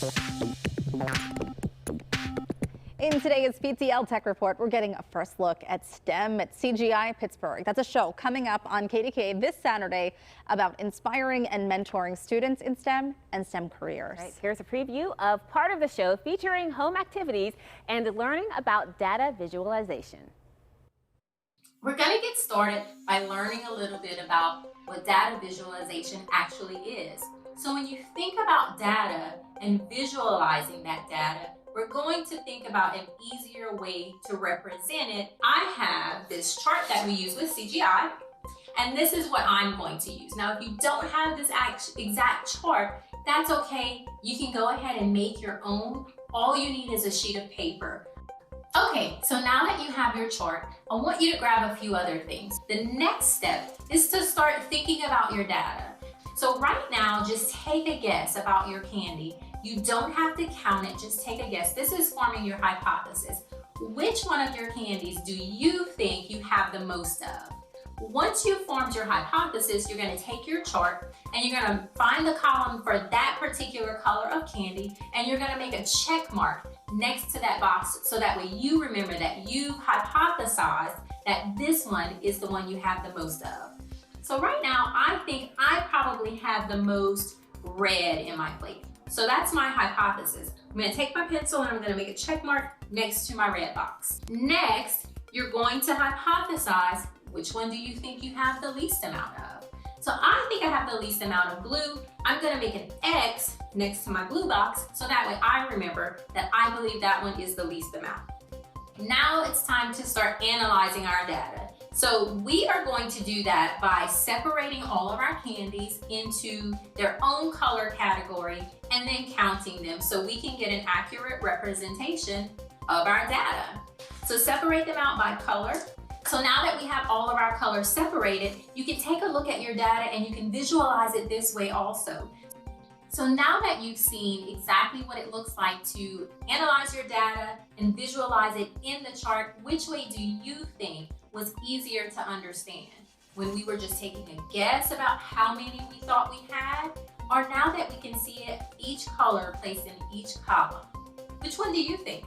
In today's PTL Tech Report, we're getting a first look at STEM at CGI Pittsburgh. That's a show coming up on KDKA this Saturday about inspiring and mentoring students in STEM and STEM careers. Right, here's a preview of part of the show featuring home activities and learning about data visualization. We're going to get started by learning a little bit about what data visualization actually is. So when you think about data and visualizing that data, we're going to think about an easier way to represent it. I have this chart that we use with CGI, and this is what I'm going to use. Now, if you don't have this exact chart, that's okay. You can go ahead and make your own. All you need is a sheet of paper. Okay, so now that you have your chart, I want you to grab a few other things. The next step is to start thinking about your data. So right now, just take a guess about your candy. You don't have to count it, just take a guess. This is forming your hypothesis. Which one of your candies do you think you have the most of? Once you've formed your hypothesis, you're going to take your chart and you're going to find the column for that particular color of candy, and you're going to make a check mark next to that box so that way you remember that you hypothesized that this one is the one you have the most of. So right now, I think I probably have the most red in my plate. So that's my hypothesis. I'm going to take my pencil and I'm going to make a check mark next to my red box. Next, you're going to hypothesize which one do you think you have the least amount of. So I think I have the least amount of blue. I'm going to make an X next to my blue box so that way I remember that I believe that one is the least amount. Now it's time to start analyzing our data. So we are going to do that by separating all of our candies into their own color category and then counting them so we can get an accurate representation of our data. So separate them out by color. So now that we have all of our colors separated, you can take a look at your data and you can visualize it this way also. So now that you've seen exactly what it looks like to analyze your data and visualize it in the chart, which way do you think was easier to understand? When we were just taking a think about how many we thought we had, or now that we can see it, each color placed in each column? Which one do you think?